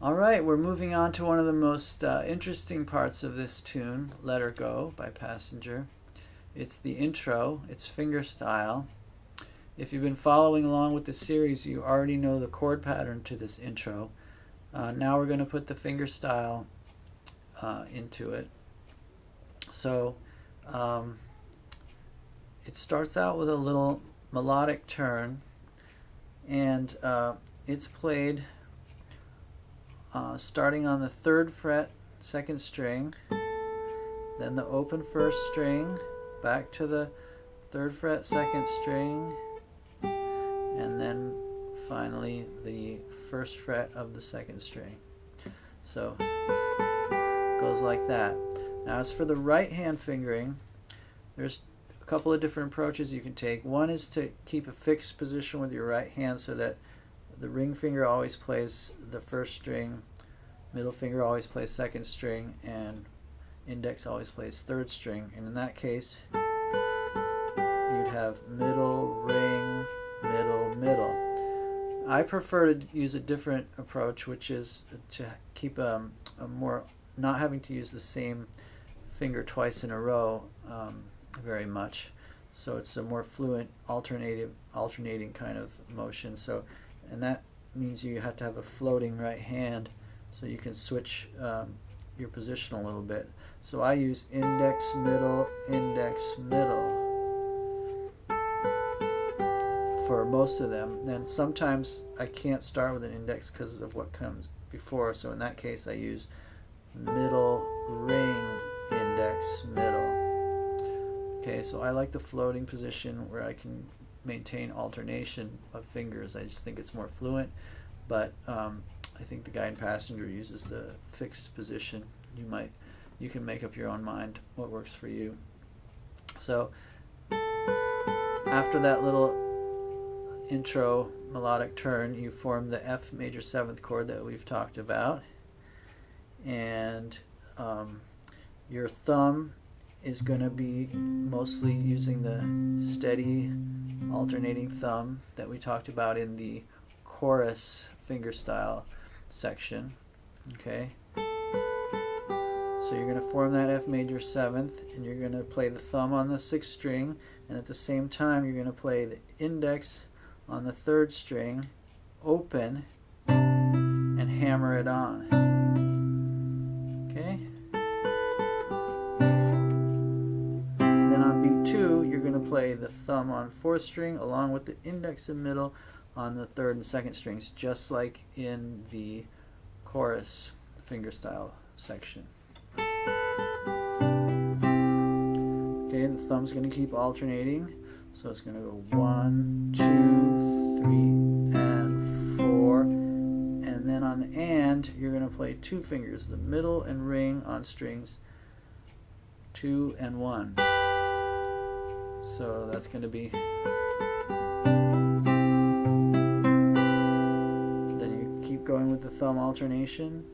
All right, we're moving on to one of the most interesting parts of this tune, Let Her Go by Passenger. It's the intro, it's fingerstyle. If you've been following along with the series, you already know the chord pattern to this intro. Now we're going to put the fingerstyle into it. So it starts out with a little melodic turn, and it's played starting on the 3rd fret, 2nd string, then the open 1st string, back to the 3rd fret, 2nd string, and then finally the 1st fret of the 2nd string. So it goes like that. Now as for the right hand fingering, there's a couple of different approaches you can take. One is to keep a fixed position with your right hand so that the ring finger always plays the 1st string, middle finger always plays 2nd string, and index always plays 3rd string. And in that case, you'd have middle, ring, middle, middle. I prefer to use a different approach, which is to keep a more, not having to use the same finger twice in a row very much. So it's a more fluent alternating kind of motion. And that means you have to have a floating right hand so you can switch your position a little bit. So I use index, middle for most of them. Then sometimes I can't start with an index because of what comes before, so in that case I use middle, ring, index, middle. Okay, so I like the floating position where I can maintain alternation of fingers. I just think it's more fluent, but I think the guy in Passenger uses the fixed position. You can make up your own mind what works for you. So after that little intro melodic turn, you form the F major 7th chord that we've talked about, and your thumb is going to be mostly using the steady alternating thumb that we talked about in the chorus fingerstyle section. Okay, so you're going to form that F major 7th, and you're going to play the thumb on the 6th string, and at the same time you're going to play the index on the 3rd string open and hammer it on. Okay, then on beat 2 you're going to play the thumb on 4th string along with the index and middle on the 3rd and 2nd strings, just like in the chorus fingerstyle section. Okay, the thumb's going to keep alternating, so it's going to go 1, 2, 3, and 4, and then on the and you're going to play 2 fingers, the middle and ring on strings 2 and 1. So that's going to be, then you keep going with the thumb alternation,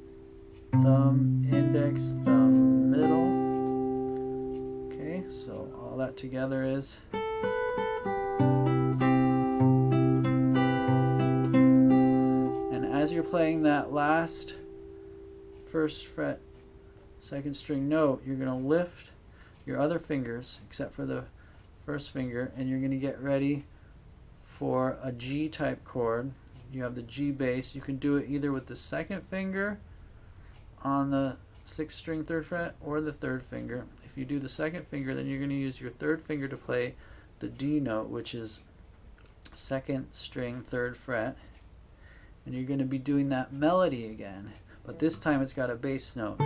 thumb, index, thumb, middle. Okay, so all that together is, and as you're playing that last 1st fret 2nd string note, you're going to lift your other fingers except for the 1st finger, and you're going to get ready for a G type chord. You have the G bass. You can do it either with the 2nd finger on the 6th string 3rd fret or the 3rd finger. If you do the 2nd finger, then you're going to use your 3rd finger to play the D note, which is 2nd string 3rd fret, and you're going to be doing that melody again, but this time it's got a bass note.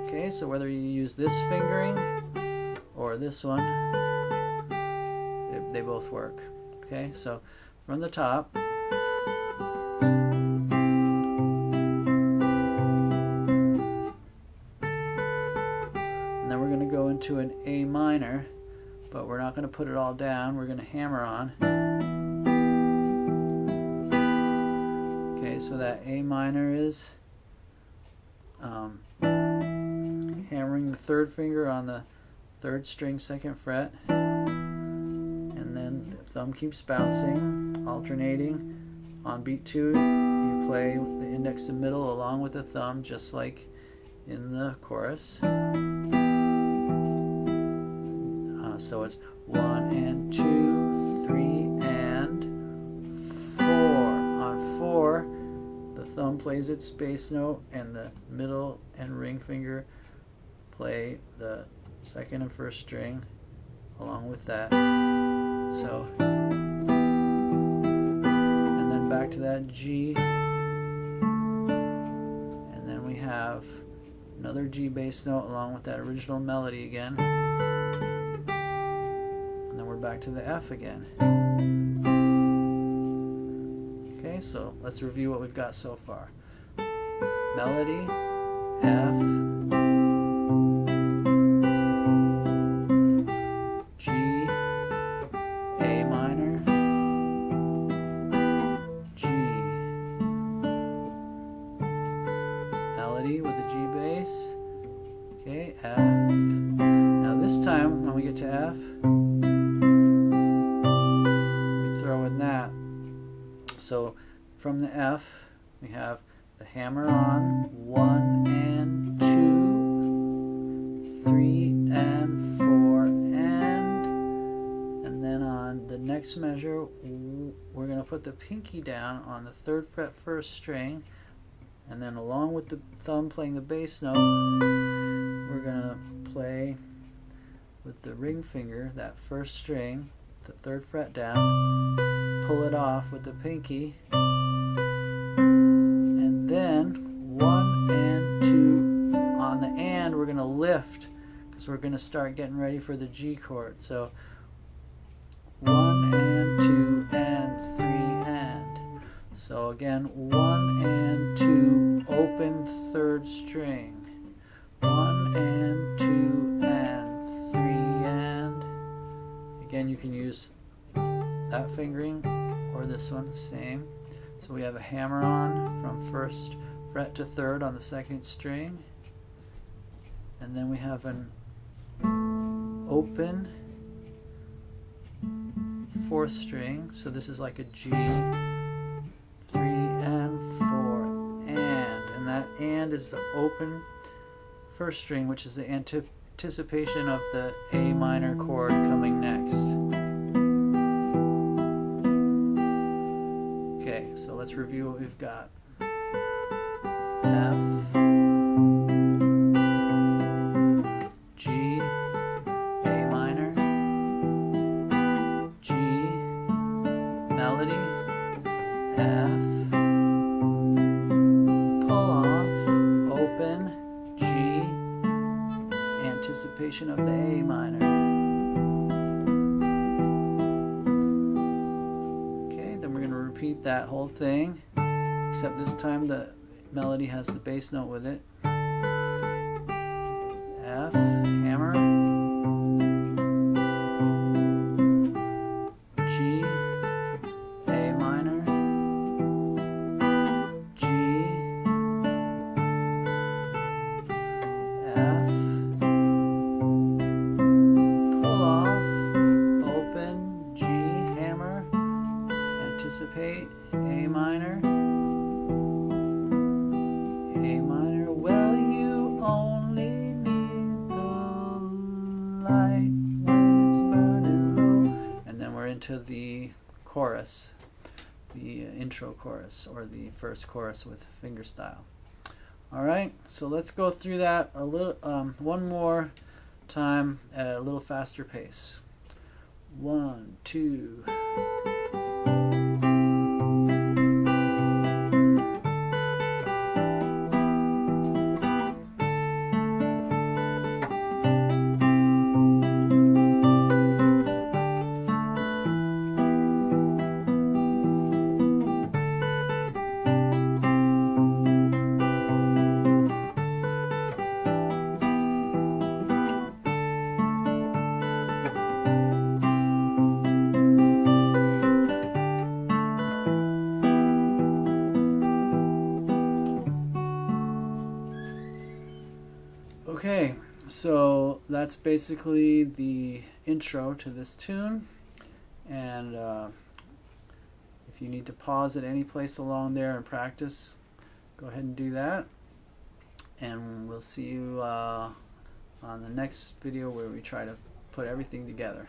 Okay, so whether you use this fingering or this one, they both work. Okay, so from the top, and then we're going to go into an A minor, but we're not going to put it all down, we're going to hammer on. Okay, so that A minor is hammering the 3rd finger on the 3rd string 2nd fret, and then the thumb keeps bouncing, alternating. On beat 2 you play the index and middle along with the thumb, just like in the chorus. So it's 1 and 2, 3 and 4. On 4, the thumb plays its bass note, and the middle and ring finger play the second and first string along with that. So, and then back to that G, and then we have another G bass note along with that original melody again, and then we're back to the F again. Okay, so let's review what we've got so far. Melody, F, G, A minor, G, melody with the G bass, okay, F. Now this time when we get to F, we throw in that. So from the F, we have the hammer on 1 and 2, 3 and 4 and then on the next measure we're going to put the pinky down on the 3rd fret 1st string, and then along with the thumb playing the bass note, we're going to play with the ring finger that 1st string, the 3rd fret down, pull it off with the pinky, and then 1 and 2 on the and we're going to lift because we're going to start getting ready for the G chord. So 1 and 2 and 3 and. So again, 1 and 2 open 3rd string, 1 and 2 and 3 and. Again, you can use that fingering or this one, same. So we have a hammer on from 1st fret to 3rd on the 2nd string, and then we have an open 4th string, so this is like a G, 3 and 4 and that and is the open 1st string, which is the anticipation of the A minor chord coming next. Okay, so let's review what we've got. F, G, A minor, G, melody, F, pull off, open, G, anticipation of the A minor. Repeat that whole thing, except this time the melody has the bass note with it. F, hammer, G, A minor, G, F, pull off, open, G, hammer, anticipate, A minor, well you only need the light when it's burning low, and then we're into the chorus, the intro chorus, or the first chorus with fingerstyle. Alright, so let's go through that a little, one more time at a little faster pace. 1, 2. Okay, so that's basically the intro to this tune, and If you need to pause at any place along there and practice, go ahead and do that. And we'll see you on the next video where we try to put everything together.